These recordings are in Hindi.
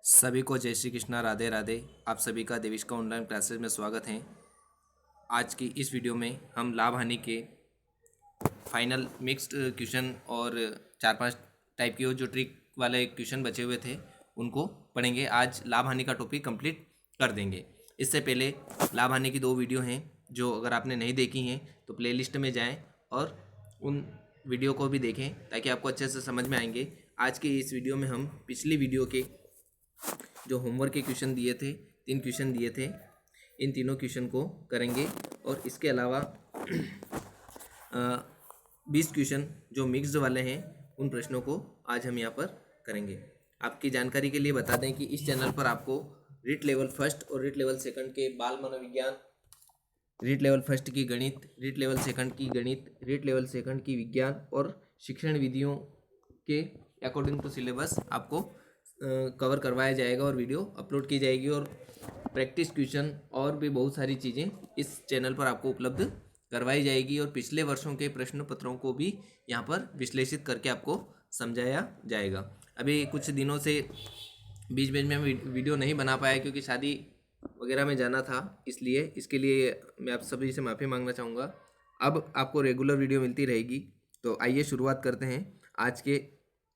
सभी को जय श्री कृष्णा, राधे राधे। आप सभी का देविष्का ऑनलाइन क्लासेस में स्वागत है। आज की इस वीडियो में हम लाभ हानि के फाइनल मिक्स्ड क्वेश्चन और 4-5 टाइप के जो ट्रिक वाले क्वेश्चन बचे हुए थे उनको पढ़ेंगे। आज लाभ हानि का टॉपिक कंप्लीट कर देंगे। इससे पहले लाभ हानि की 2 वीडियो हैं जो अगर आपने नहीं देखी हैं तो प्लेलिस्ट में जाएं और उन वीडियो को भी देखें ताकि आपको अच्छे से समझ में आएंगे। आज के इस वीडियो में हम पिछली वीडियो के जो होमवर्क के क्वेश्चन दिए थे, 3 क्वेश्चन दिए थे, इन तीनों क्वेश्चन को करेंगे और इसके अलावा 20 क्वेश्चन जो मिक्स्ड वाले हैं उन प्रश्नों को आज हम यहाँ पर करेंगे। आपकी जानकारी के लिए बता दें कि इस चैनल पर आपको रीट लेवल फर्स्ट और रीट लेवल सेकंड के बाल मनोविज्ञान, रीट लेवल फर्स्ट की गणित, रीट लेवल सेकंड की गणित, रीट लेवल सेकंड की विज्ञान और शिक्षण विधियों के अकॉर्डिंग टू सिलेबस आपको कवर करवाया जाएगा और वीडियो अपलोड की जाएगी और प्रैक्टिस क्वेश्चन और भी बहुत सारी चीज़ें इस चैनल पर आपको उपलब्ध करवाई जाएगी और पिछले वर्षों के प्रश्न पत्रों को भी यहाँ पर विश्लेषित करके आपको समझाया जाएगा। अभी कुछ दिनों से बीच बीच में वीडियो नहीं बना पाया क्योंकि शादी वगैरह में जाना था, इसलिए इसके लिए मैं आप सभी से माफ़ी मांगना चाहूँगा। अब आपको रेगुलर वीडियो मिलती रहेगी। तो आइए शुरुआत करते हैं आज के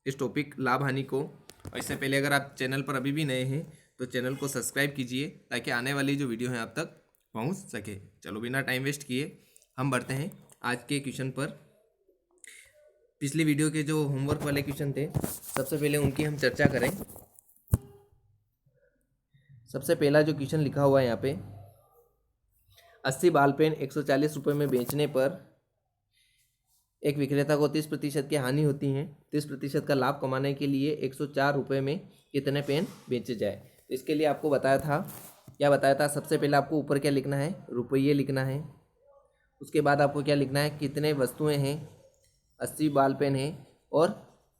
इस टॉपिक लाभ हानि को। और इससे पहले अगर आप चैनल पर अभी भी नए हैं तो चैनल को सब्सक्राइब कीजिए ताकि आने वाली जो वीडियो है आप तक पहुंच सके। चलो बिना टाइम वेस्ट किए हम बढ़ते हैं आज के क्वेश्चन पर। पिछली वीडियो के जो होमवर्क वाले क्वेश्चन थे सबसे पहले उनकी हम चर्चा करें। सबसे पहला जो क्वेश्चन लिखा हुआ है यहाँ पे, 80 बाल पेन 140 रुपये में बेचने पर एक विक्रेता को 30% की हानि होती है। 30% का लाभ कमाने के लिए 104 रुपये में कितने पेन बेचे जाए। तो इसके लिए आपको बताया था, क्या बताया था, सबसे पहले आपको ऊपर क्या लिखना है, रुपये लिखना है। उसके बाद आपको क्या लिखना है, कितने वस्तुएं हैं, 80 बाल पेन है और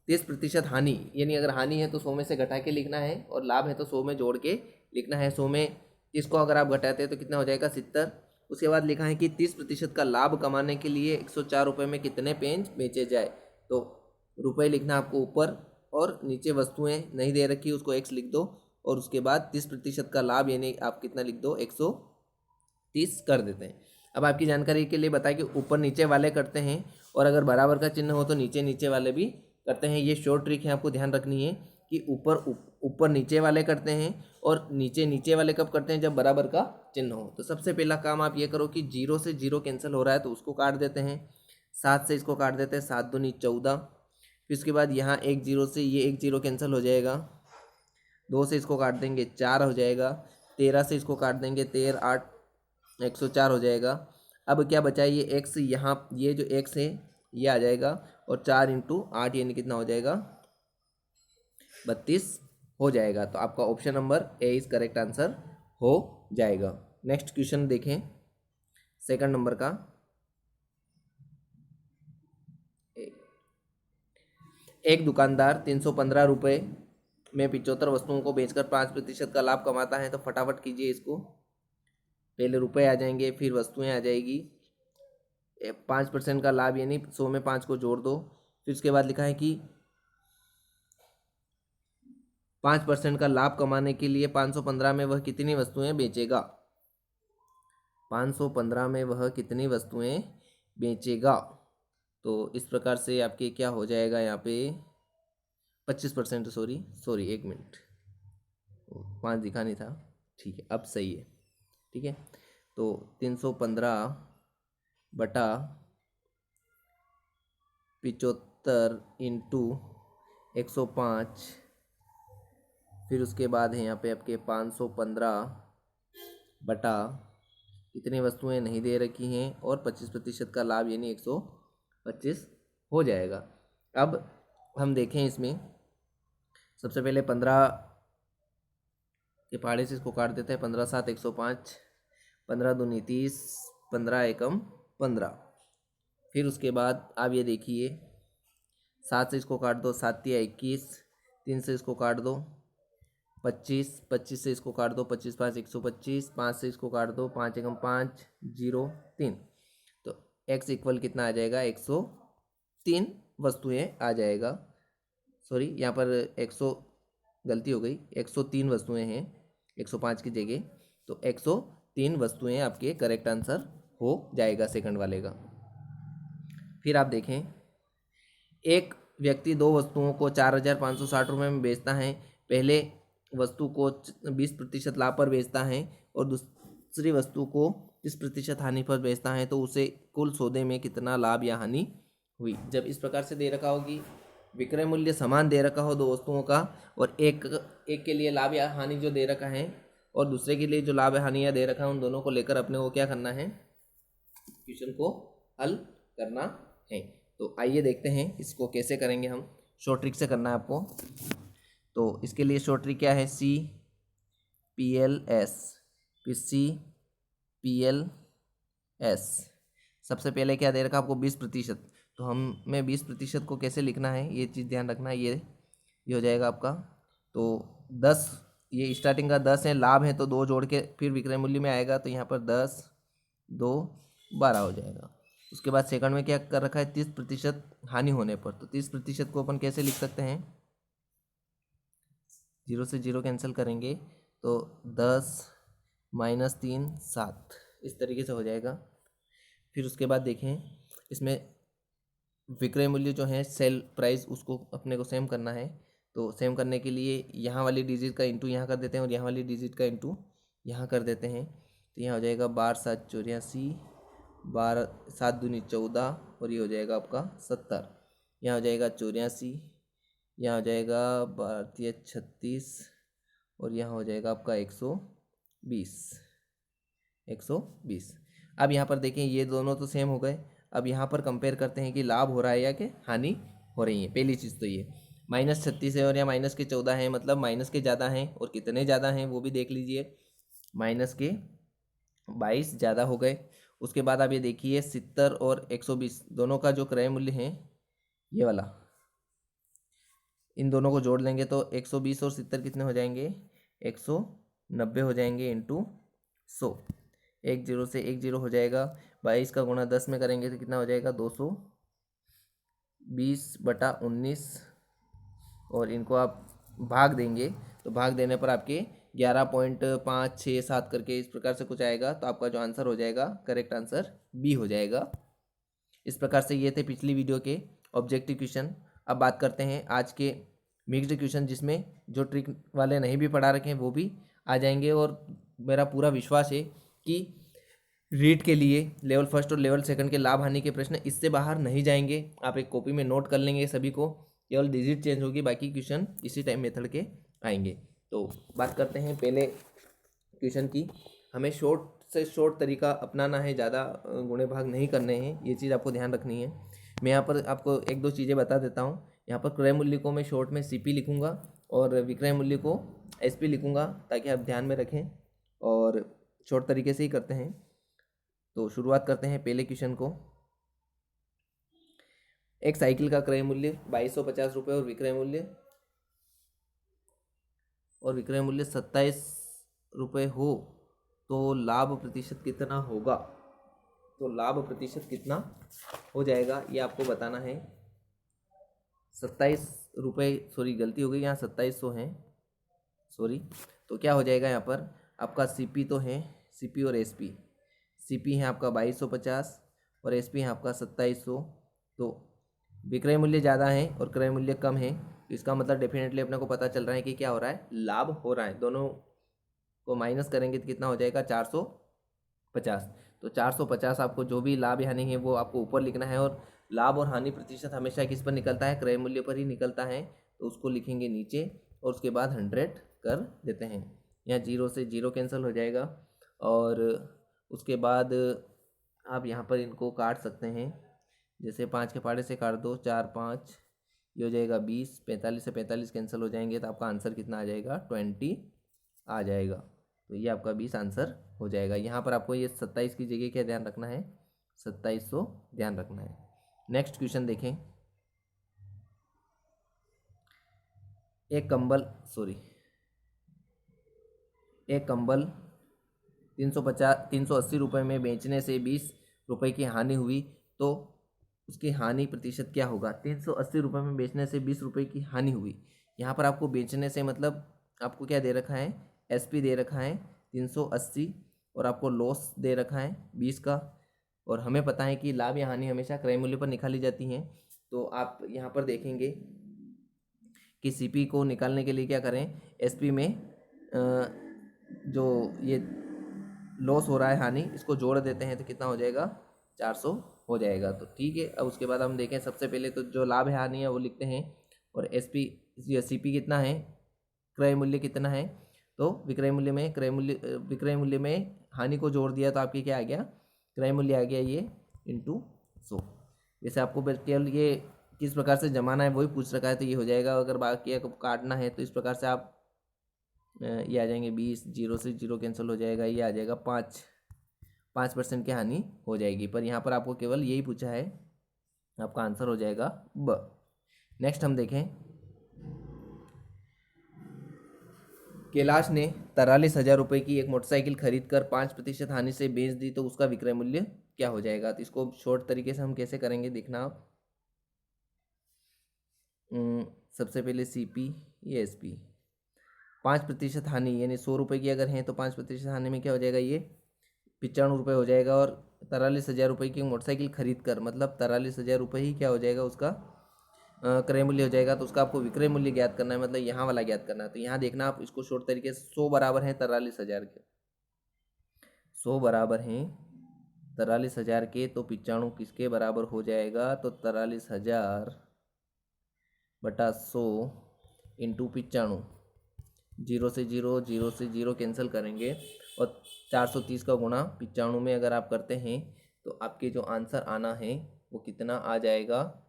30% हानि, यानी अगर हानि है तो 100 में से घटा के लिखना है और लाभ है तो 100 में जोड़ के लिखना है। 100 में इसको अगर आप घटाते हैं तो कितना हो जाएगा, 70। उसके बाद लिखा है कि 30% का लाभ कमाने के लिए 104 रुपये में कितने पेन बेचे जाए। तो रुपये लिखना आपको ऊपर और नीचे वस्तुएं नहीं दे रखी उसको एक्स लिख दो और उसके बाद 30% का लाभ यानी आप कितना लिख दो, 130 कर देते हैं। अब आपकी जानकारी के लिए बताएं कि ऊपर नीचे वाले करते हैं और अगर बराबर का चिन्ह हो तो नीचे नीचे वाले भी करते हैं। ये शॉर्ट ट्रिक है, आपको ध्यान रखनी है कि ऊपर नीचे वाले करते हैं और नीचे नीचे वाले कब करते हैं, जब बराबर का चिन्ह हो। तो सबसे पहला काम आप ये करो कि 0 से 0 कैंसिल हो रहा है तो उसको काट देते हैं। 7 से इसको काट देते हैं, 7 दूनी 14। फिर उसके बाद यहाँ 1 0 से ये 1 0 कैंसिल हो जाएगा। 2 से इसको काट देंगे, 4 हो जाएगा। 13 से इसको काट देंगे, 13 8 104 हो जाएगा। अब क्या बचा, ये एक्स, यहाँ ये जो एक्स है ये आ जाएगा और 4 × 8 यानी कितना हो जाएगा, 32 हो जाएगा। तो आपका option number A is correct answer हो जाएगा। नेक्स्ट क्वेश्चन देखें, सेकंड नंबर का। एक दुकानदार 315 रुपये में 75 वस्तुओं को बेचकर 5% का लाभ कमाता है। तो फटाफट कीजिए इसको, पहले रुपए आ जाएंगे फिर वस्तुएं आ जाएगी। 5% का लाभ यानी 100 में 5 को जोड़ दो। फिर उसके बाद लिखा है कि 5% का लाभ कमाने के लिए 515 में वह कितनी वस्तुएं बेचेगा। 515 में वह कितनी वस्तुएं बेचेगा। तो इस प्रकार से आपके क्या हो जाएगा, यहाँ पे 25%, सॉरी 1 मिनट, 5 दिखा नहीं था, ठीक है अब सही है, ठीक है। तो 315 बटा 75 × 105, फिर उसके बाद है यहाँ पे आपके 515 बटा इतनी वस्तुएं नहीं दे रखी हैं और 25% का लाभ यानी 125 हो जाएगा। अब हम देखें इसमें, सबसे पहले 15 के पहाड़े से इसको काट देते हैं। 15 7 105, 15 दूनी 30, 15 एकम 15। फिर उसके बाद आप ये देखिए, 7 से इसको काट दो, 7 तिया 21, 3 से इसको काट दो 25, 25 से इसको काट दो 25 5 125, 5 से इसको काट दो 5 एकम 5 0 3। तो x इक्वल कितना आ जाएगा, 103 वस्तुएं आ जाएगा। सॉरी यहाँ पर गलती हो गई, 103 वस्तुएं हैं 105 की जगह, तो 103 वस्तुएं आपके करेक्ट आंसर हो जाएगा सेकंड वाले का। फिर आप देखें, एक व्यक्ति दो वस्तुओं को 4,560 रुपये में बेचता है। पहले वस्तु को 20% लाभ पर बेचता है और दूसरी वस्तु को 30% हानि पर बेचता है, तो उसे कुल सौदे में कितना लाभ या हानि हुई। जब इस प्रकार से दे रखा होगी, विक्रय मूल्य समान दे रखा हो दो वस्तुओं का, और एक के लिए लाभ या हानि जो दे रखा है और दूसरे के लिए जो लाभ या हानि या दे रखा है, उन दोनों को लेकर अपने को क्या करना है, क्वेश्चन को हल करना है। तो आइए देखते हैं इसको कैसे करेंगे हम। शॉर्ट ट्रिक से करना है आपको। तो इसके लिए शॉर्ट ट्रिक क्या है, CPLS, फिर CPLS। सबसे पहले क्या दे रखा आपको 20%, तो हमें 20% को कैसे लिखना है ये चीज़ ध्यान रखना है। ये हो जाएगा आपका, तो 10, ये स्टार्टिंग का 10 है, लाभ है तो 2 जोड़ के फिर विक्रय मूल्य में आएगा, तो यहाँ पर 10 2 12 हो जाएगा। उसके बाद सेकंड में क्या कर रखा है, 30% हानि होने पर, तो 30% को अपन कैसे लिख सकते हैं, 0 से 0 कैंसिल करेंगे तो 10 - 3 7, इस तरीके से हो जाएगा। फिर उसके बाद देखें, इसमें विक्रय मूल्य जो है सेल प्राइस, उसको अपने को सेम करना है। तो सेम करने के लिए यहाँ वाली डिजिट का इंटू यहाँ कर देते हैं और यहाँ वाली डिजिट का इंटू यहाँ कर देते हैं, तो यहाँ हो जाएगा 12 7 84, 12 7 दूनी 14, और ये हो जाएगा आपका 70। यहाँ हो जाएगा 84, यहाँ हो जाएगा 12 36, और यहाँ हो जाएगा आपका 120। अब यहाँ पर देखें, ये दोनों तो सेम हो गए। अब यहाँ पर कंपेयर करते हैं कि लाभ हो रहा है या कि हानि हो रही है। पहली चीज़ तो ये -36 है और या -14 है, मतलब माइनस के ज़्यादा हैं, और कितने ज़्यादा हैं वो भी देख लीजिए, -22 ज़्यादा हो गए। उसके बाद आप ये देखिए 70 और 120 दोनों का जो क्रय मूल्य है, ये वाला, इन दोनों को जोड़ लेंगे तो 120 और 70 कितने हो जाएंगे, 190 हो जाएंगे इंटू 100। 1 0 से 1 0 हो जाएगा, 22 का गुणा 10 में करेंगे तो कितना हो जाएगा, 220/19, और इनको आप भाग देंगे तो भाग देने पर आपके 11.567 करके इस प्रकार से कुछ आएगा, तो आपका जो आंसर हो जाएगा, करेक्ट आंसर बी हो जाएगा। इस प्रकार से ये थे पिछली वीडियो के ऑब्जेक्टिव क्वेश्चन। अब बात करते हैं आज के मिक्स्ड क्वेश्चन, जिसमें जो ट्रिक वाले नहीं भी पढ़ा रखे हैं वो भी आ जाएंगे, और मेरा पूरा विश्वास है कि रीट के लिए लेवल फर्स्ट और लेवल सेकंड के लाभ हानि के प्रश्न इससे बाहर नहीं जाएंगे। आप एक कॉपी में नोट कर लेंगे सभी को, केवल डिजिट चेंज होगी, बाकी क्वेश्चन इसी टाइम मेथड के आएंगे। तो बात करते हैं पहले क्वेश्चन की। हमें शॉर्ट से शॉर्ट तरीका अपनाना है, ज़्यादा गुणे भाग नहीं करने हैं, ये चीज़ आपको ध्यान रखनी है। मैं यहाँ पर आपको 1-2 चीज़ें बता देता हूँ। यहाँ पर क्रय मूल्य को मैं शॉर्ट में CP लिखूँगा और विक्रय मूल्य को SP लिखूँगा, ताकि आप ध्यान में रखें, और शॉर्ट तरीके से ही करते हैं। तो शुरुआत करते हैं पहले क्वेश्चन को। एक साइकिल का क्रय मूल्य 2250 रुपये और विक्रय मूल्य 27 रुपये हो, तो लाभ प्रतिशत कितना होगा। तो लाभ प्रतिशत कितना हो जाएगा ये आपको बताना है। 27 रुपये, सॉरी गलती हो गई, यहाँ 2700 हैं, सॉरी। तो क्या हो जाएगा यहाँ पर, आपका CP तो है, CP और SP। CP है आपका 2250 और SP है आपका 2700। तो विक्रय मूल्य ज़्यादा है और क्रय मूल्य कम है, इसका मतलब डेफिनेटली अपने को पता चल रहा है कि क्या हो रहा है, लाभ हो रहा है। दोनों को माइनस करेंगे तो कितना हो जाएगा, 450। तो 450 आपको जो भी लाभ या हानि है वो आपको ऊपर लिखना है, और लाभ और हानि प्रतिशत हमेशा किस पर निकलता है, क्रय मूल्य पर ही निकलता है, तो उसको लिखेंगे नीचे और उसके बाद 100 कर देते हैं। यहाँ 0 से 0 कैंसिल हो जाएगा, और उसके बाद आप यहाँ पर इनको काट सकते हैं, जैसे 5 के पहाड़े से काट दो, 4 5, ये हो जाएगा 20, 45 से 45 कैंसिल हो जाएंगे, तो आपका आंसर कितना आ जाएगा, 20 आ जाएगा। तो ये आपका 20 आंसर हो जाएगा। यहाँ पर आपको ये 27 की जगह क्या ध्यान रखना है, 2700 ध्यान रखना है। नेक्स्ट क्वेश्चन देखें। एक कंबल 380 रुपये में बेचने से 20 रुपये की हानि हुई, तो उसकी हानि प्रतिशत क्या होगा। 380 रुपये में बेचने से 20 रुपये की हानि हुई, यहाँ पर आपको बेचने से मतलब आपको क्या दे रखा है, एसपी दे रखा है 380 और आपको लॉस दे रखा है 20 का। और हमें पता है कि लाभ या हानि हमेशा क्रय मूल्य पर निकाली जाती हैं। तो आप यहाँ पर देखेंगे कि सीपी को निकालने के लिए क्या करें, एसपी में जो ये लॉस हो रहा है हानि, इसको जोड़ देते हैं तो कितना हो जाएगा, 400 हो जाएगा। तो ठीक है, अब उसके बाद हम देखें, सबसे पहले तो जो लाभ है हानि है वो लिखते हैं, और एसपी या सीपी कितना है, क्रय मूल्य कितना है, तो विक्रय मूल्य में विक्रय मूल्य में हानि को जोड़ दिया तो आपके क्या आ गया, क्रय मूल्य आ गया ये इंटू 100। जैसे आपको केवल ये किस प्रकार से जमाना है वही पूछ रखा है, तो ये हो जाएगा। अगर बाकी काटना है तो इस प्रकार से आप ये आ जाएंगे 20, 0 से 0 कैंसिल हो जाएगा, ये आ जाएगा 5% की हानि हो जाएगी। पर यहाँ पर आपको केवल यही पूछा है, आपका आंसर हो जाएगा ब। नेक्स्ट हम देखें, कैलाश ने 43,000 रुपये की एक मोटरसाइकिल खरीद कर 5% हानि से बेच दी, तो उसका विक्रय मूल्य क्या हो जाएगा। तो इसको शॉर्ट तरीके से हम कैसे करेंगे, देखना आप। सबसे पहले सीपी ये एसपी, 5% हानि यानी 100 रुपये की अगर है तो 5% हानि में क्या हो जाएगा, ये 95 रुपये हो जाएगा। और 43,000 रुपये की मोटरसाइकिल खरीद कर, मतलब 43,000 रुपये ही क्या हो जाएगा, उसका क्रय मूल्य हो जाएगा। तो उसका आपको विक्रय मूल्य ज्ञात करना है, मतलब यहाँ वाला ज्ञात करना है। तो यहाँ देखना आप इसको शॉर्ट तरीके से, 100 बराबर है 43,000 के, 100 बराबर हैं 43,000 के, तो 95 किसके बराबर हो जाएगा, तो 43,000 बटा 100 इंटू 95, 0 से 0, 0 से 0 कैंसिल करेंगे, और 430 का गुणा 95 में अगर आप करते हैं तो आपके जो आंसर आना है वो कितना आ जाएगा,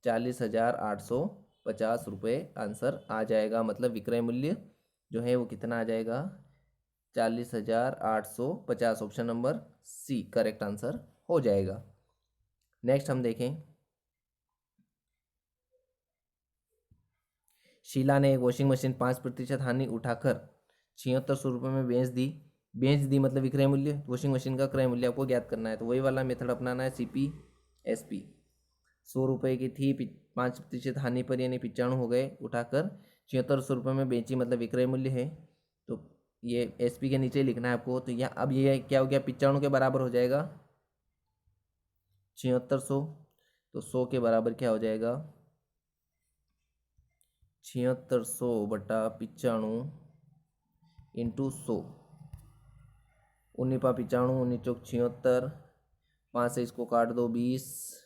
40,850 रुपये आंसर आ जाएगा। मतलब विक्रय मूल्य जो है वो कितना आ जाएगा, 40,850। Option number C correct answer हो जाएगा। नेक्स्ट हम देखें, शीला ने एक वॉशिंग मशीन 5% हानि उठाकर 7600 रुपये में बेच दी मतलब विक्रय मूल्य, वॉशिंग मशीन का क्रय मूल्य आपको ज्ञात करना है। तो वही वाला मेथड अपनाना है, सीपी एसपी। 100 रुपये की थी, 5% हानि पर यानी 95 हो गए, उठाकर 7600 रुपये में बेची मतलब विक्रय मूल्य है। तो ये एसपी के नीचे लिखना है आपको। तो यहाँ अब ये क्या हो गया, 95 के बराबर हो जाएगा 7600, तो 100 के बराबर क्या हो जाएगा, 7600 बटा 95 इंटू 100, 19 5 95, 19 चौक 76, 5 से इसको काट दो 20,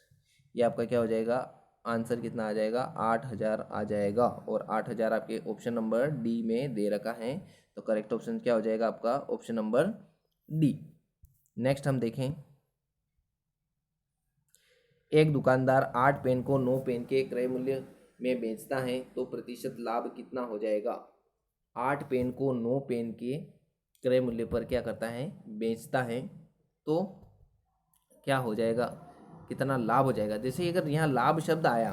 ये आपका क्या हो जाएगा, आंसर कितना आ जाएगा, 8,000 आ जाएगा। और 8,000 आपके ऑप्शन नंबर डी में दे रखा है। तो करेक्ट ऑप्शन क्या हो जाएगा आपका, ऑप्शन नंबर डी। नेक्स्ट हम देखें, एक दुकानदार 8 पेन को 9 पेन के क्रय मूल्य में बेचता है तो प्रतिशत लाभ कितना हो जाएगा। 8 पेन को 9 पेन के क्रय मूल्य पर क्या करता है, बेचता है, तो क्या हो जाएगा, कितना लाभ हो जाएगा। जैसे अगर यहाँ लाभ शब्द आया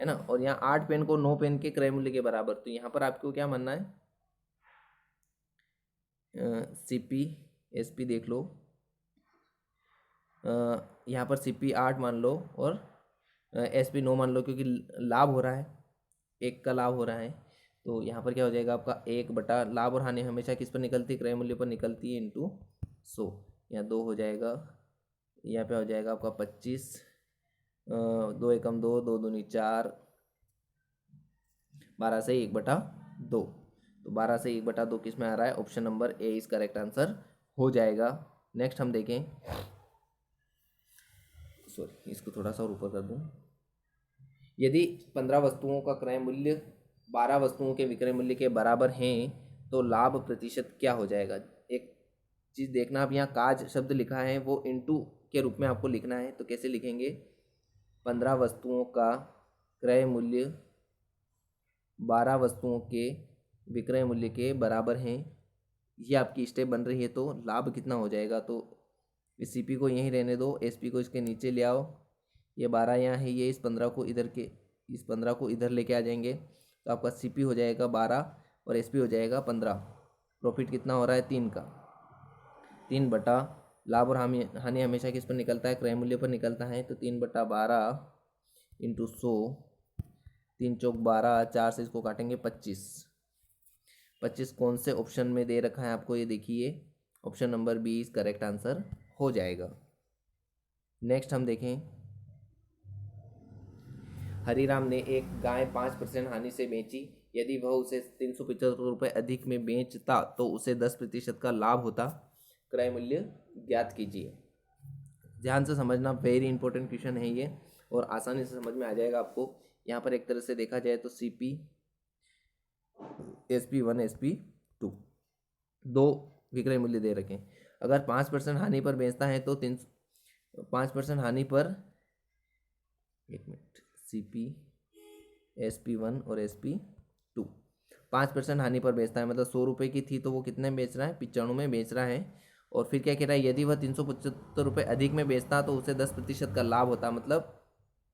है ना, और यहाँ 8 पेन को 9 पेन के क्रय मूल्य के बराबर, तो यहाँ पर आपको क्या मानना है, सीपी एसपी देख लो, यहाँ पर सीपी 8 मान लो और एसपी 9 मान लो, क्योंकि लाभ हो रहा है, एक का लाभ हो रहा है। तो यहाँ पर क्या हो जाएगा आपका, 1 बटा लाभ और हानि हमेशा किस पर निकलती है, क्रय मूल्य पर निकलती है, इंटू 100। यहाँ 2 हो जाएगा, यहाँ पे हो जाएगा आपका 25, 2 एकम 2, 2 दूनी 4, 12 से 1/2। तो 12 से 1/2 किस में आ रहा है, ऑप्शन नंबर ए इस करेक्ट आंसर हो जाएगा। नेक्स्ट हम देखें, सॉरी इसको थोड़ा सा और ऊपर कर दूं। यदि 15 वस्तुओं का क्रय मूल्य 12 वस्तुओं के विक्रय मूल्य के बराबर हैं तो लाभ प्रतिशत क्या हो जाएगा। एक चीज़ देखना, आप यहाँ काज शब्द लिखा है वो इंटू के रूप में आपको लिखना है। तो कैसे लिखेंगे, 15 वस्तुओं का क्रय मूल्य 12 वस्तुओं के विक्रय मूल्य के बराबर हैं, ये आपकी स्टेप बन रही है। तो लाभ कितना हो जाएगा, तो इस सीपी को यहीं रहने दो, एसपी को इसके नीचे ले आओ, ये 12 यहाँ है, ये इस 15 को इधर लेके आ जाएंगे। तो आपका सीपी हो जाएगा 12 और एसपी हो जाएगा 15। प्रॉफिट कितना हो रहा है, 3 का, 3 बटा लाभ और हानि हमेशा किस पर निकलता है, क्रय मूल्य पर निकलता है। तो 3/12 इंटू 100, 3 चौक 12, 4 से इसको काटेंगे 25। 25 कौन से ऑप्शन में दे रखा है आपको, ये देखिए ऑप्शन नंबर 20 करेक्ट आंसर हो जाएगा। नेक्स्ट हम देखें, हरीराम ने एक गाय 5% हानि से बेची। यदि वह उसे 375 रुपये अधिक में बेचता तो उसे 10% का लाभ होता। क्रय मूल्य ज्ञात कीजिए। ध्यान से समझना, वेरी इंपॉर्टेंट क्वेश्चन है ये और आसानी से समझ में आ जाएगा आपको। यहाँ पर एक तरह से देखा जाए तो CP, SP1, SP2 दो विक्रय मूल्य दे रखे हैं। अगर 5% हानि पर बेचता है तो 5% हानि पर, एक मिनट, CP, SP1 और SP2 5% हानि पर बेचता है, मतलब 100 रुपये की थी तो वो कितने में बेच रहा है, 95 में बेच रहा है। और फिर क्या कह रहा है, यदि वह 375 रुपये अधिक में बेचता तो उसे 10% का लाभ होता। मतलब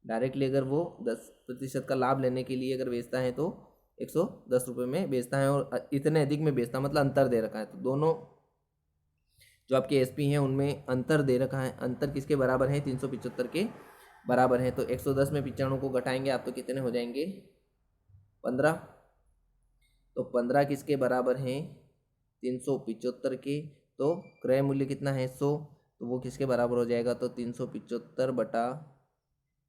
डायरेक्टली अगर वो 10% का लाभ लेने के लिए अगर बेचता है तो 110 रुपये में बेचता है और इतने अधिक में बेचता, मतलब अंतर दे रखा है। तो दोनों जो आपके SP हैं उनमें अंतर दे रखा है। अंतर किसके बराबर है, 375 के बराबर है। तो 110 में 95 को घटाएंगे आप तो कितने हो जाएंगे, 15। तो 15 किसके बराबर हैं, 375 के। तो क्रय मूल्य कितना है, 100, तो वो किसके बराबर हो जाएगा, तो 375 बटा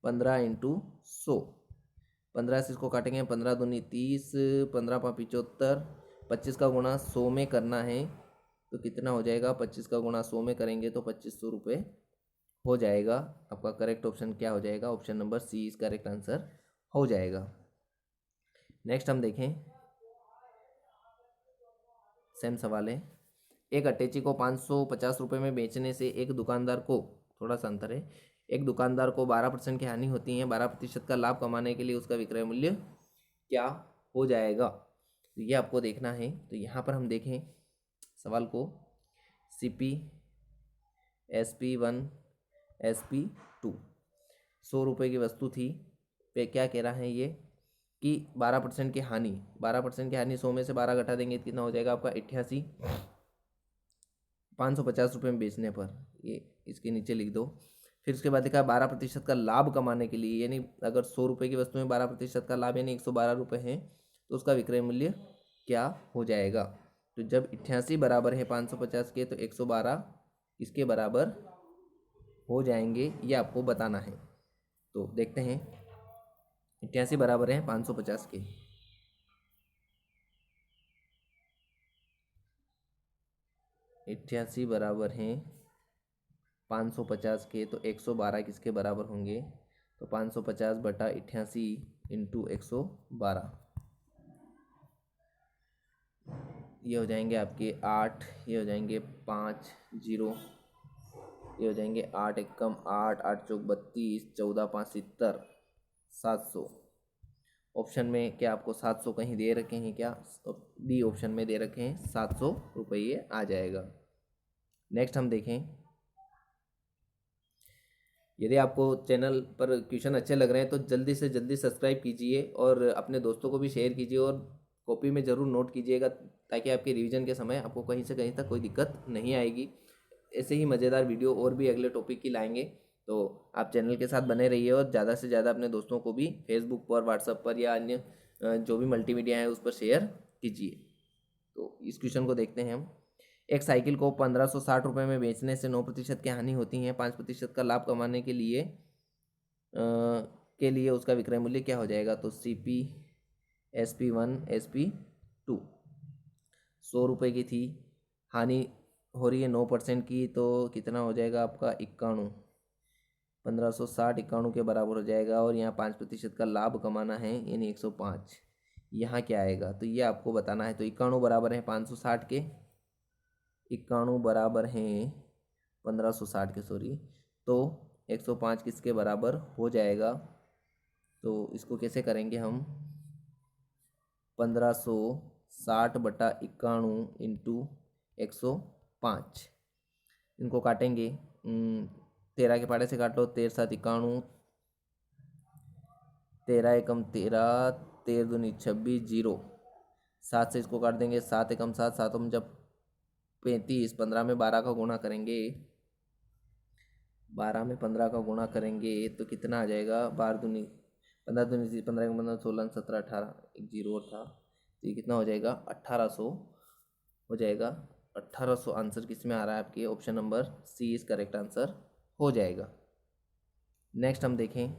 15 इंटू 100। 15 से इसको काटेंगे, 15 दूनी 30, 15 पाँ 75, 25 का गुणा 100 में करना है तो कितना हो जाएगा, 25 का गुणा 100 में करेंगे तो 2500 रुपये हो जाएगा। आपका करेक्ट ऑप्शन क्या हो जाएगा, ऑप्शन नंबर C इस करेक्ट आंसर हो जाएगा। नेक्स्ट हम देखें, सेम सवाल है। एक अटैची को 550 रुपये में बेचने से एक दुकानदार को, थोड़ा सा अंतर है, एक दुकानदार को 12% की हानि होती है। 12% का लाभ कमाने के लिए उसका विक्रय मूल्य क्या हो जाएगा, तो ये आपको देखना है। तो यहाँ पर हम देखें सवाल को, CP, SP1, SP2 100 रुपये की वस्तु थी पे क्या कह रहा है ये कि 12% की हानि, 12% की हानि 100 में से 12 घटा देंगे कितना हो जाएगा आपका 88। 550 रुपये में बेचने पर, ये इसके नीचे लिख दो। फिर उसके बाद देखा 12% का लाभ कमाने के लिए, यानी अगर 100 रुपये की वस्तु में 12% का लाभ यानी 112 रुपये है तो उसका विक्रय मूल्य क्या हो जाएगा। तो जब 88 बराबर है 550 के तो 112 इसके बराबर हो जाएंगे, ये आपको बताना है। तो देखते हैं, 88 बराबर है 550 के। 88 बराबर हैं 550 के तो 112 किसके बराबर होंगे, तो 550 बटा 88 इंटू 112, ये हो जाएंगे आपके 8, ये हो जाएंगे 5 0, ये हो जाएंगे 8 एकम 8, 8 चौक 32, 14 5 70, 700। ऑप्शन में क्या आपको 700 कहीं दे रखे हैं क्या, डी ऑप्शन में दे रखे हैं 700 रुपये आ जाएगा। नेक्स्ट हम देखें, यदि आपको चैनल पर क्वेश्चन अच्छे लग रहे हैं तो जल्दी से जल्दी सब्सक्राइब कीजिए और अपने दोस्तों को भी शेयर कीजिए और कॉपी में ज़रूर नोट कीजिएगा ताकि आपके रिवीजन के समय आपको कहीं से कहीं तक कोई दिक्कत नहीं आएगी। ऐसे ही मज़ेदार वीडियो और भी अगले टॉपिक की लाएंगे, तो आप चैनल के साथ बने रहिए और ज़्यादा से ज़्यादा अपने दोस्तों को भी फेसबुक पर, व्हाट्सएप पर या अन्य जो भी मल्टीमीडिया है उस पर शेयर कीजिए। तो इस क्वेश्चन को देखते हैं हम। एक साइकिल को 1560 रुपये में बेचने से 9% की हानि होती है। 5% का लाभ कमाने के लिए उसका विक्रय मूल्य क्या हो जाएगा, तो CP, SP1, SP2 100 रुपये की थी, हानि हो रही है 9% की, तो कितना हो जाएगा आपका 91, 1560 91 के बराबर हो जाएगा। और यहाँ 5% का लाभ कमाना है यानी 105, यहाँ क्या आएगा तो ये आपको बताना है। तो 91 बराबर है 560 के, 91 बराबर हैं 1560 के, सॉरी, तो 105 किसके बराबर हो जाएगा। तो इसको कैसे करेंगे हम, 1560 बटा 91 इंटू 105, इनको काटेंगे, 13 के पाड़े से काट लो, 13 7 91, 13 एकम 13, 13 दूनी 26, 0, 7 से इसको काट देंगे, 7 एकम 7, 7 हम जब 35, 15 में 12 का गुणा करेंगे, 12 में 15 का गुणा करेंगे तो कितना आ जाएगा, 12 दूनी 15 दूनी 30, 15 15, 16 17 18, एक जीरो और था, तो ये कितना हो जाएगा 1800 हो जाएगा। 1800 आंसर किस में आ रहा है आपके, option number C is correct answer हो जाएगा। नेक्स्ट हम देखें,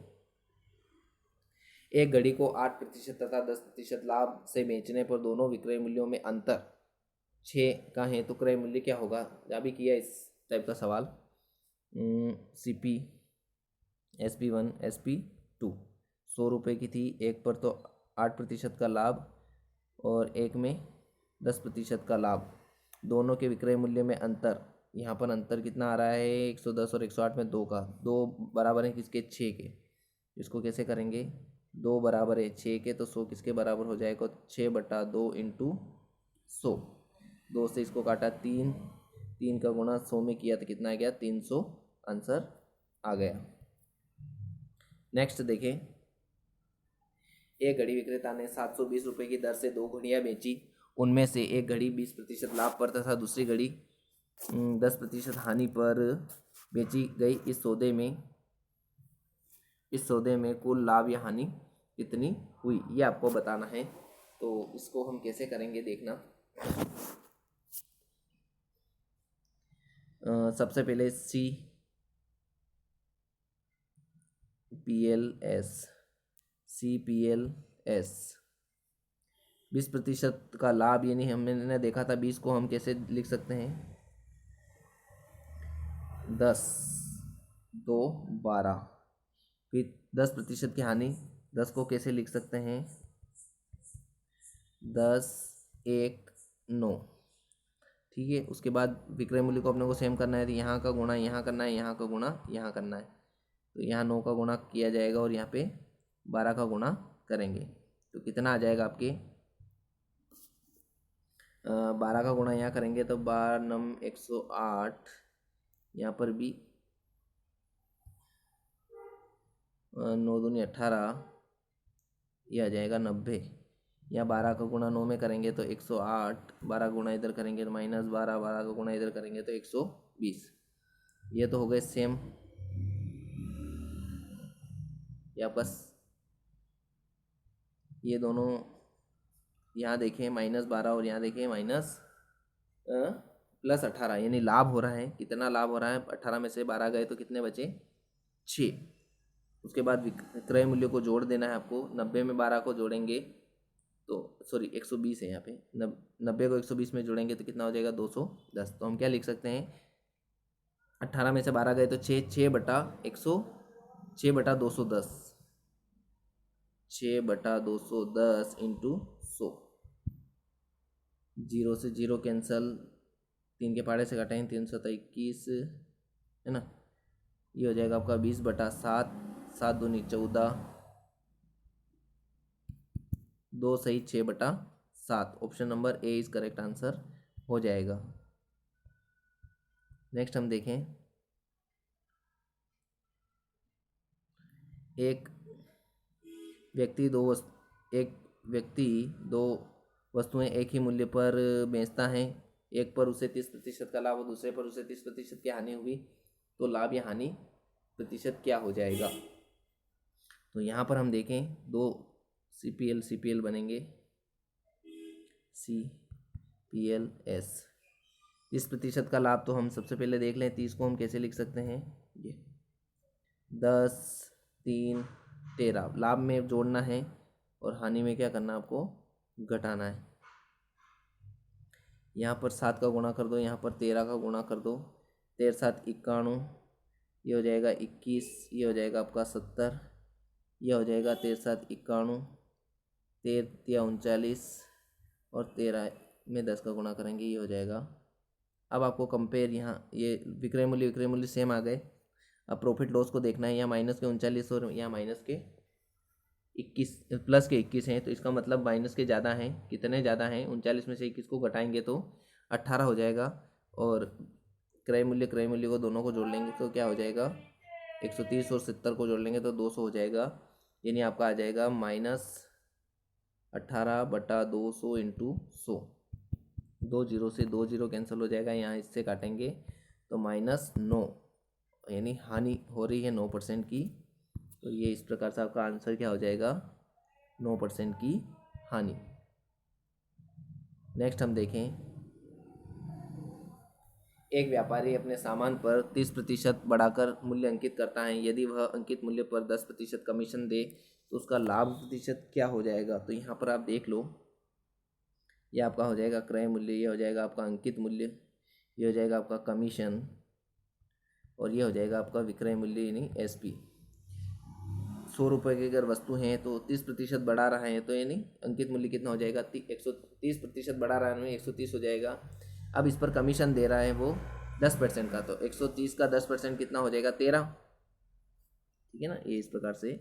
एक घड़ी को 8% तथा 10% लाभ से बेचने पर दोनों विक्रय मूल्यों में अंतर 6 का है तो क्रय मूल्य क्या होगा। अभी किया इस टाइप का सवाल, CP SP1 SP2 100 रुपये की थी, एक पर तो 8% का लाभ और एक में 10% का लाभ, दोनों के विक्रय मूल्य में अंतर, यहाँ पर अंतर कितना आ रहा है 110 और 108 में 2 का, 2 बराबर है किसके 6 के। इसको कैसे करेंगे, 2 बराबर है 6 के तो 100 किसके बराबर हो जाएगा 6/2 इंटू 100, 2 से इसको काटा 3, 3 का गुणा 100 में किया तो कितना आ गया 300 आंसर आ गया। नेक्स्ट देखें, एक घड़ी विक्रेता ने 720 रुपये की दर से 2 घड़ियाँ बेची, उनमें से एक घड़ी 20% लाभ पर तथा दूसरी घड़ी 10% हानि पर बेची गई। इस सौदे में कुल लाभ या हानि कितनी हुई, ये आपको बताना है। तो इसको हम कैसे करेंगे देखना। सबसे पहले CPLS 20% का लाभ, यानी हमने देखा था 20 को हम कैसे लिख सकते हैं 10 2 12, फिर 10% की हानि, 10 को कैसे लिख सकते हैं 10 1 9, ठीक है। उसके बाद विक्रय मूल्य को अपने को सेम करना है, तो यहाँ का गुणा यहाँ करना है, यहाँ का गुणा यहाँ करना है, तो यहाँ 9 का गुणा किया जाएगा और यहाँ पे 12 का गुणा करेंगे तो कितना आ जाएगा आपके 12 का गुणा यहाँ करेंगे तो 12 9 108, यहाँ पर भी 9 दूनी 18, ये आ जाएगा 90, या 12 का गुणा 9 में करेंगे तो 108, 12 गुणा इधर करेंगे तो -12, 12 का गुणा इधर करेंगे तो 120, ये तो हो गए सेम। ये आपका ये दोनों यहाँ देखें -12 और यहाँ देखें +18, यानी लाभ हो रहा है, कितना लाभ हो रहा है 18 में से 12 गए तो कितने बचे 6। उसके बाद विक्रय मूल्य को जोड़ देना है आपको, 90 में 12 को जोड़ेंगे तो 120 है यहाँ पे, 90 को 120 में जोड़ेंगे तो कितना हो जाएगा 210। तो हम क्या लिख सकते हैं 18 में से 12 गए तो 6/210, 6/210 इंटू 100, 0 से 0 कैंसल, 3 के पहाड़े से घटाएंगे 3 7 21 है ना, ये हो जाएगा आपका 20/7, 7 दूनी 14, 2 सही 6/7, option number A is correct answer हो जाएगा। नेक्स्ट हम देखें, एक व्यक्ति दो वस्तुएं एक ही मूल्य पर बेचता है, एक पर उसे 30% का लाभ और दूसरे पर उसे 30% की हानि हुई, तो लाभ या हानि प्रतिशत क्या हो जाएगा। तो यहाँ पर हम देखें, दो CPL बनेंगे, CPLS 30% का लाभ, तो हम सबसे पहले देख लें 30 को हम कैसे लिख सकते हैं, ये 10 3 13, लाभ में जोड़ना है और हानि में क्या करना है आपको घटाना है। यहाँ पर 7 का गुणा कर दो, यहाँ पर 13 का गुणा कर दो, 13 7 91, ये हो जाएगा 21, ये हो जाएगा आपका 70, ये हो जाएगा 13 7 91, 13 39 और 13 में 10 का गुणा करेंगे, ये हो जाएगा। अब आपको कंपेयर, यहाँ ये विक्रय मूल्य सेम आ गए, अब प्रॉफिट लॉस को देखना है, यहाँ माइनस के 39 और यहाँ माइनस के 21 प्लस के 21 हैं, तो इसका मतलब माइनस के ज़्यादा हैं, कितने ज़्यादा हैं 39 में से 21 को घटाएंगे तो 18 हो जाएगा, और क्रय मूल्य को दोनों को जोड़ लेंगे तो क्या हो जाएगा 130 और 70 को जोड़ लेंगे तो 200 हो जाएगा, यानी आपका आ जाएगा -18/200 इंटू 100, 2 जीरो से 2 जीरो कैंसिल हो जाएगा, यहाँ इससे काटेंगे तो -9, यानी हानि हो रही है 9% की तो ये इस प्रकार से आपका आंसर क्या हो जाएगा, 9% की हानि। नेक्स्ट हम देखें, एक व्यापारी अपने सामान पर 30% बढ़ाकर मूल्य अंकित करता है। यदि वह अंकित मूल्य पर 10% कमीशन दे तो उसका लाभ प्रतिशत क्या हो जाएगा। तो यहाँ पर आप देख लो, ये आपका हो जाएगा क्रय मूल्य, ये हो जाएगा आपका अंकित मूल्य, ये हो जाएगा आपका कमीशन, और ये हो जाएगा आपका विक्रय मूल्य यानी SP। 100 रुपये की अगर वस्तु है तो 30% बढ़ा रहा है, तो यानी अंकित मूल्य कितना हो जाएगा, 130% बढ़ा रहा है, 130 हो जाएगा। अब इस पर कमीशन दे रहा है वो 10% का, तो 130 का 10% कितना हो जाएगा, 13। ठीक है ना, ये इस प्रकार से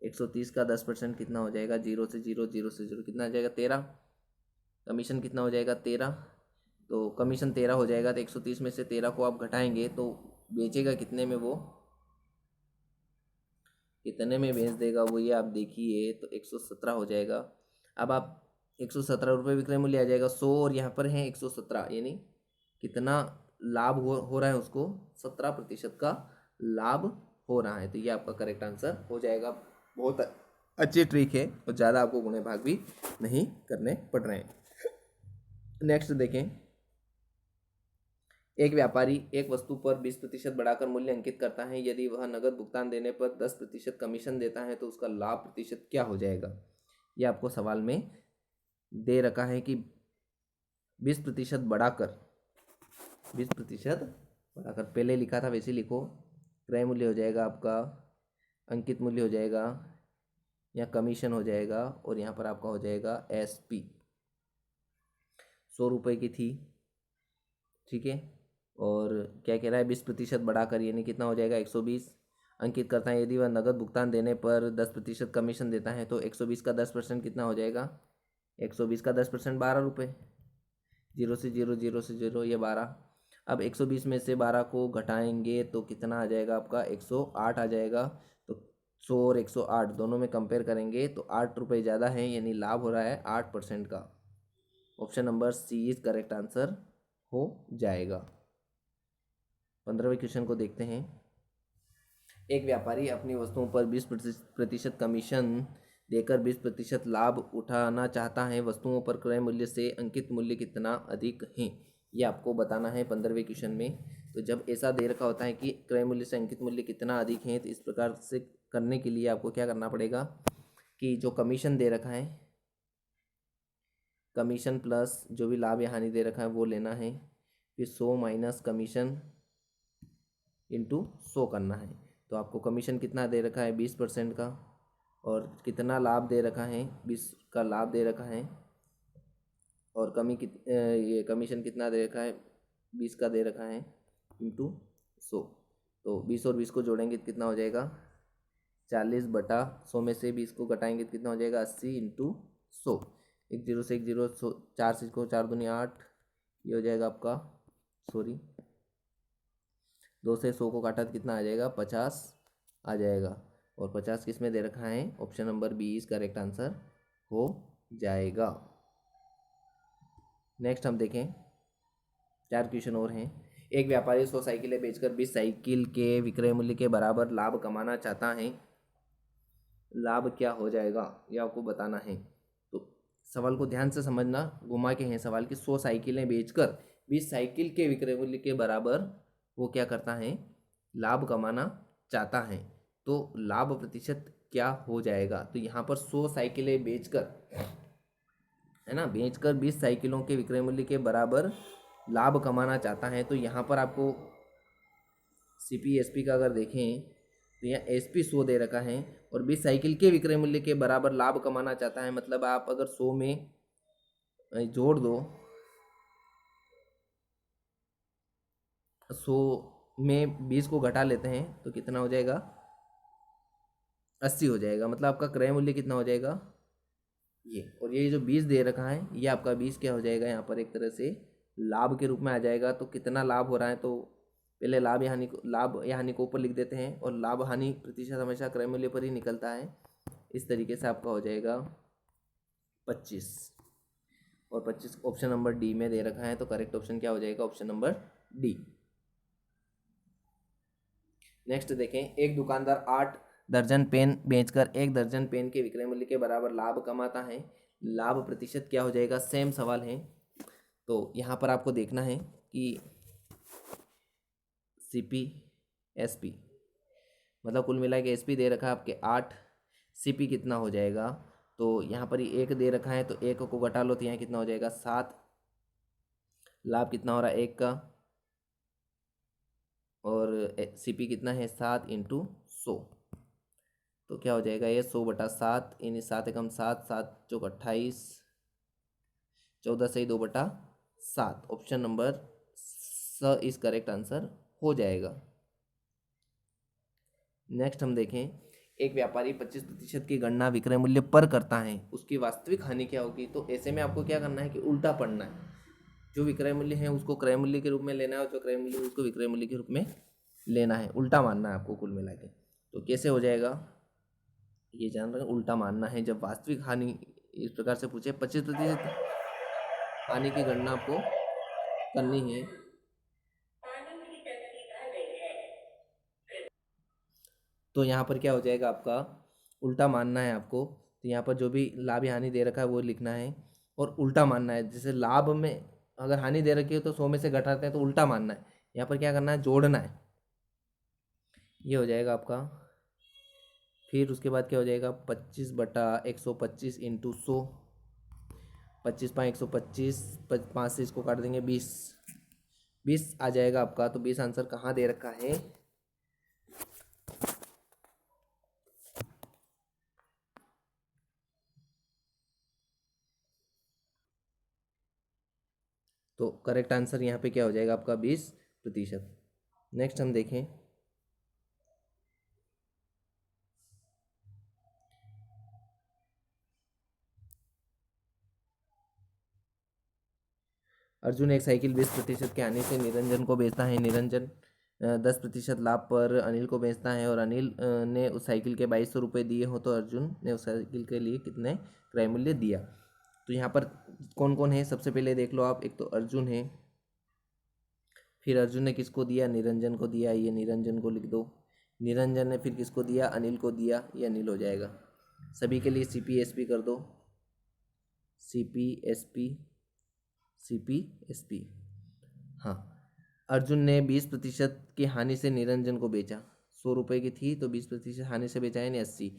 130 का 10% कितना हो जाएगा, 0 से 0, 0 से 0 कितना हो जाएगा, 13। कमीशन कितना हो जाएगा, 13। तो कमीशन 13 हो जाएगा, तो 130 में से 13 को आप घटाएंगे तो बेचेगा कितने में, वो कितने में बेच देगा वो ये आप देखिए, तो 117 हो जाएगा। अब आप 117 रुपये विक्रय मूल्य आ जाएगा 100, और यहाँ पर है 117, यानी कितना लाभ हो रहा है उसको, 17% का लाभ हो रहा है। तो ये आपका करेक्ट आंसर हो जाएगा। बहुत अच्छी ट्रिक है और ज़्यादा आपको गुणे भाग भी नहीं करने पड़ रहे हैं। नेक्स्ट देखें, एक व्यापारी एक वस्तु पर 20% बढ़ाकर मूल्य अंकित करता है। यदि वह नगद भुगतान देने पर 10% कमीशन देता है तो उसका लाभ प्रतिशत क्या हो जाएगा। ये आपको सवाल में दे रखा है कि 20% बढ़ाकर, 20% बढ़ाकर, पहले लिखा था वैसे लिखो, क्रय मूल्य हो जाएगा आपका, अंकित मूल्य हो जाएगा, या कमीशन हो जाएगा, और यहाँ पर आपका हो जाएगा SP। 100 रुपये की थी, ठीक है, और क्या कह रहा है, 20% बढ़ाकर, यानी कितना हो जाएगा, 120 अंकित करता है। यदि वह नगद भुगतान देने पर 10% कमीशन देता है तो 120 का 10% कितना हो जाएगा, 120 का 10% 12 रुपये, 0 से 0, 0 से 0, ये 12। अब 120 में से 12 को घटाएंगे तो कितना आ जाएगा आपका, 108 आ जाएगा। तो 100 और 108 दोनों में कंपेयर करेंगे तो 8 रुपये ज़्यादा है, यानी लाभ हो रहा है 8% का। Option number C is correct answer हो जाएगा। 15वें क्वेश्चन को देखते हैं। एक व्यापारी अपनी वस्तुओं पर 20% कमीशन देकर 20% लाभ उठाना चाहता है। वस्तुओं पर क्रय मूल्य से अंकित मूल्य कितना अधिक है, ये आपको बताना है 15वें क्वेश्चन में। तो जब ऐसा दे रखा होता है कि क्रय मूल्य से अंकित मूल्य कितना अधिक है, तो इस प्रकार से करने के लिए आपको क्या करना पड़ेगा कि जो कमीशन दे रखा है, कमीशन प्लस जो भी लाभ या हानि दे रखा है वो लेना है, फिर 100 माइनस कमीशन इंटू 100 करना है। तो आपको कमीशन कितना दे रखा है, 20% का, और कितना लाभ दे रखा है, 20 का लाभ दे रखा है, और ये कमीशन कितना दे रखा है, 20 का दे रखा है, इंटू 100। तो 20 और 20 को जोड़ेंगे तो कितना हो जाएगा, 40/100 में से 20 को घटाएंगे तो कितना हो जाएगा, 80 इंटू 100। 1 0 से 1 0, 4 से को 4 दूनी 8, ये हो जाएगा आपका, सॉरी 2 से 100 को काटा तो कितना आ जाएगा, 50 आ जाएगा। और 50 किस में दे रखा है, option number B is correct answer हो जाएगा। नेक्स्ट हम देखें, 4 क्वेश्चन और हैं। एक व्यापारी 100 साइकिलें बेचकर 20 साइकिल के विक्रय मूल्य के बराबर लाभ कमाना चाहता है। लाभ क्या हो जाएगा ये आपको बताना है। तो सवाल को ध्यान से समझना, घुमा के हैं सवाल की, 100 साइकिलें बेचकर 20 साइकिल के विक्रय मूल्य के बराबर वो क्या करता है, लाभ कमाना चाहता है। तो लाभ प्रतिशत क्या हो जाएगा। तो यहाँ पर 100 साइकिलें बेचकर, है ना, बेचकर 20 साइकिलों के विक्रय मूल्य के बराबर लाभ कमाना चाहता है। तो यहाँ पर आपको CP SP का अगर देखें तो यहाँ SP 100 दे रखा है, और 20 साइकिल के विक्रय मूल्य के बराबर लाभ कमाना चाहता है। मतलब आप अगर 100 में जोड़ दो, 100 में 20 को घटा लेते हैं तो कितना हो जाएगा, 80 हो जाएगा। मतलब आपका क्रय मूल्य कितना हो जाएगा, ये, और ये जो 20 दे रखा है ये आपका 20 क्या हो जाएगा, यहाँ पर एक तरह से लाभ के रूप में आ जाएगा। तो कितना लाभ हो रहा है, तो पहले लाभ या हानि को ऊपर लिख देते हैं, और लाभ हानि प्रतिशत हमेशा क्रय मूल्य पर ही निकलता है। इस तरीके से आपका हो जाएगा 25, और 25 ऑप्शन नंबर D में दे रखा है। तो करेक्ट ऑप्शन क्या हो जाएगा, ऑप्शन नंबर D। नेक्स्ट देखें, एक दुकानदार 8 दर्जन पेन बेचकर 1 दर्जन पेन के विक्रय मूल्य के बराबर लाभ कमाता है, लाभ प्रतिशत क्या हो जाएगा, सेम सवाल है। तो यहाँ पर आपको देखना है कि CP SP मतलब कुल मिला के SP दे रखा है आपके 8, CP कितना हो जाएगा, तो यहाँ पर ही 1 दे रखा है तो 1 को घटा लो तो यहाँ कितना हो जाएगा 7, लाभ कितना हो रहा है 1 का, और CP कितना है 7 इंटू 100, तो क्या हो जाएगा ये 100/7, यानी 7 एकम 7, 7 चौक 28, 14 से 2/7। ऑप्शन नंबर स इज करेक्ट आंसर हो जाएगा। नेक्स्ट हम देखें, एक व्यापारी 25% की गणना विक्रय मूल्य पर करता है, उसकी वास्तविक हानि क्या होगी। तो ऐसे में आपको क्या करना है कि उल्टा पढ़ना है, जो विक्रय मूल्य है उसको क्रय मूल्य के रूप में लेना है और जो क्रय मूल्य है उसको विक्रय मूल्य के रूप में लेना है, उल्टा मानना है आपको कुल मिला के। तो कैसे हो जाएगा ये जान रहे हैं, उल्टा मानना है। जब वास्तविक हानि इस प्रकार से पूछे 25% हानि की गणना आपको करनी है, तो यहाँ पर क्या हो जाएगा आपका उल्टा मानना है आपको। तो यहाँ पर जो भी लाभ या हानि दे रखा है वो लिखना है और उल्टा मानना है। जैसे लाभ में अगर हानि दे रखी है तो 100 में से घटाते हैं तो उल्टा मानना है, यहाँ पर क्या करना है जोड़ना है, ये हो जाएगा आपका। फिर उसके बाद क्या हो जाएगा 25/125 इंटू 100, 25/125, 5 से इसको काट देंगे 20 आ जाएगा आपका। तो 20 आंसर कहाँ दे रखा है, तो करेक्ट आंसर यहाँ पे क्या हो जाएगा आपका 20%। नेक्स्ट हम देखें, अर्जुन एक साइकिल 20% के हानि से निरंजन को बेचता है। निरंजन 10% लाभ पर अनिल को बेचता है और अनिल ने उस साइकिल के 2200 रुपये दिए हो, तो अर्जुन ने उस साइकिल के लिए कितने क्रय मूल्य दिया। तो यहाँ पर कौन कौन है सबसे पहले देख लो आप, एक तो अर्जुन है, फिर अर्जुन ने किसको दिया, निरंजन को दिया, ये निरंजन को लिख दो। निरंजन ने फिर किसको दिया, अनिल को दिया, ये अनिल हो जाएगा। सभी के लिए CP SP कर दो, CP SP CP SP। हाँ, अर्जुन ने 20% की हानि से निरंजन को बेचा, 100 रुपये की थी तो 20% हानि से बेचा यानी 80।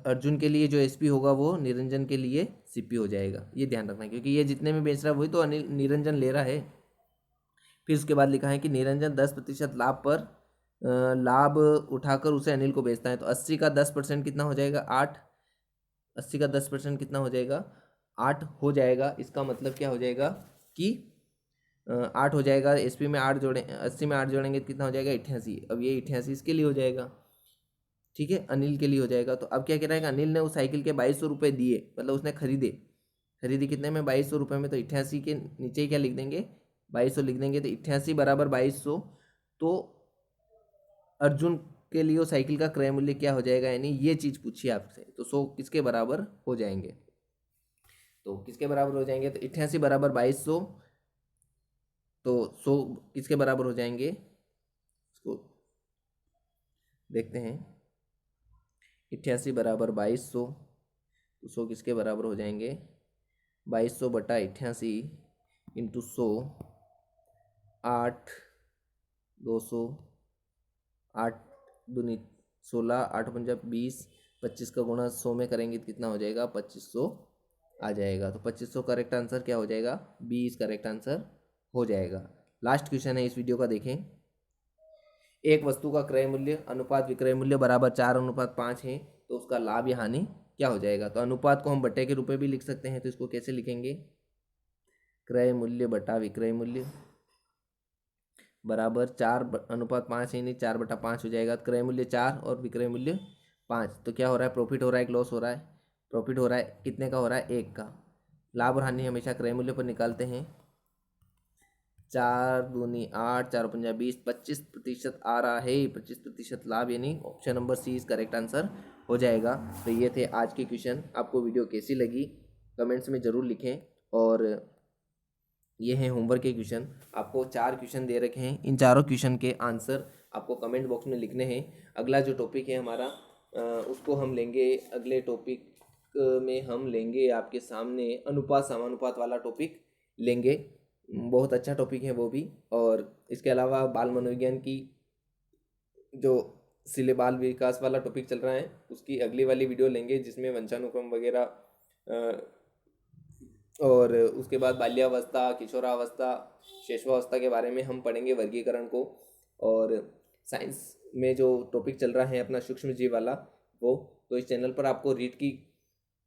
अर्जुन के लिए जो SP होगा वो निरंजन के लिए CP हो जाएगा, ये ध्यान रखना है, क्योंकि ये जितने में बेच रहा है वही तो अनिल निरंजन ले रहा है। फिर उसके बाद लिखा है कि निरंजन 10% लाभ पर लाभ उठाकर उसे अनिल को बेचता है, तो 80 का 10% कितना हो जाएगा 8, 80 का 10% कितना हो जाएगा 8 हो जाएगा। इसका मतलब क्या हो जाएगा कि 8 हो जाएगा, SP में 8 जोड़े, 80 में 8 जोड़ेंगे तो कितना हो जाएगा 88। अब ये 88 इसके लिए हो जाएगा, ठीक है, अनिल के लिए हो जाएगा। तो अब क्या कह रहा है कि अनिल ने उस साइकिल के 2200 रुपये दिए, मतलब उसने खरीदी कितने में 2200 रुपये में, तो 88 के नीचे ही क्या लिख देंगे 2200 लिख देंगे, तो 88 बराबर 2200। तो अर्जुन के लिए वो साइकिल का क्रय मूल्य क्या हो जाएगा, यानी ये चीज़ पूछिए आपसे, तो 100 किसके बराबर हो जाएंगे, तो किसके बराबर हो जाएंगे, तो 88 बराबर 2200, तो 100 किसके बराबर हो जाएंगे इसको देखते हैं। 88 बराबर 2200, तो 100 किसके बराबर हो जाएंगे 2200/88 इंटू 100, 8 200, 8 दूनी 16, 8 पंजा 20, 25 का गुणा 100 में करेंगे तो कितना हो जाएगा 2500 आ जाएगा। तो 2500 करेक्ट आंसर क्या हो जाएगा, 20 करेक्ट आंसर हो जाएगा। लास्ट क्वेश्चन है इस वीडियो का, देखें। एक वस्तु का क्रय मूल्य अनुपात विक्रय मूल्य बराबर 4:5 है, तो उसका लाभ या हानि क्या हो जाएगा। तो अनुपात को हम बट्टे के रूप में भी लिख सकते हैं, तो इसको कैसे लिखेंगे, क्रय मूल्य बटा विक्रय मूल्य बराबर 4:5 यानी 4/5 हो जाएगा। क्रय मूल्य 4 और विक्रय मूल्य 5, तो क्या हो रहा है प्रॉफिट हो रहा है कि लॉस हो रहा है, प्रॉफिट हो रहा है, कितने का हो रहा है 1 का। लाभ और हानि हमेशा क्रय मूल्य पर निकालते हैं, 4 दूनी 8, 4 पंजा 20, 25% आ रहा है, 25% लाभ, यानी option number C is correct answer हो जाएगा। तो ये थे आज के क्वेश्चन। आपको वीडियो कैसी लगी कमेंट्स में ज़रूर लिखें, और ये हैं होमवर्क के क्वेश्चन। आपको 4 क्वेश्चन दे रखे हैं, इन चारों क्वेश्चन के आंसर आपको कमेंट बॉक्स में लिखने हैं। अगला जो टॉपिक है हमारा उसको हम लेंगे अगले टॉपिक में। हम लेंगे आपके सामने अनुपात समानुपात वाला टॉपिक लेंगे। बहुत अच्छा टॉपिक है वो भी। और इसके अलावा बाल मनोविज्ञान की जो बाल विकास वाला टॉपिक चल रहा है उसकी अगली वाली वीडियो लेंगे, जिसमें वंशानुक्रम वगैरह और उसके बाद बाल्यावस्था, किशोरावस्था, शैशवावस्था के बारे में हम पढ़ेंगे, वर्गीकरण को। और साइंस में जो टॉपिक चल रहा है अपना सूक्ष्म जीव वाला वो, तो इस चैनल पर आपको रीट की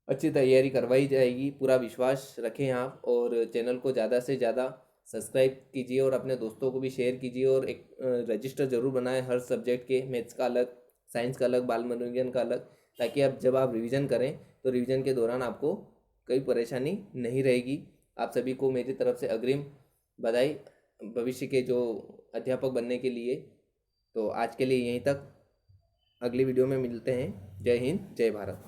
अच्छी तैयारी करवाई जाएगी, पूरा विश्वास रखें आप। और चैनल को ज़्यादा से ज़्यादा सब्सक्राइब कीजिए और अपने दोस्तों को भी शेयर कीजिए। और एक रजिस्टर ज़रूर बनाएं हर सब्जेक्ट के, मैथ्स का अलग, साइंस का अलग, बाल मनोविज्ञान का अलग, ताकि आप जब आप रिवीजन करें तो रिवीजन के दौरान आपको कोई परेशानी नहीं रहेगी। आप सभी को मेरी तरफ से अग्रिम बधाई भविष्य के जो अध्यापक बनने के लिए। तो आज के लिए यहीं तक, अगली वीडियो में मिलते हैं। जय हिंद, जय भारत।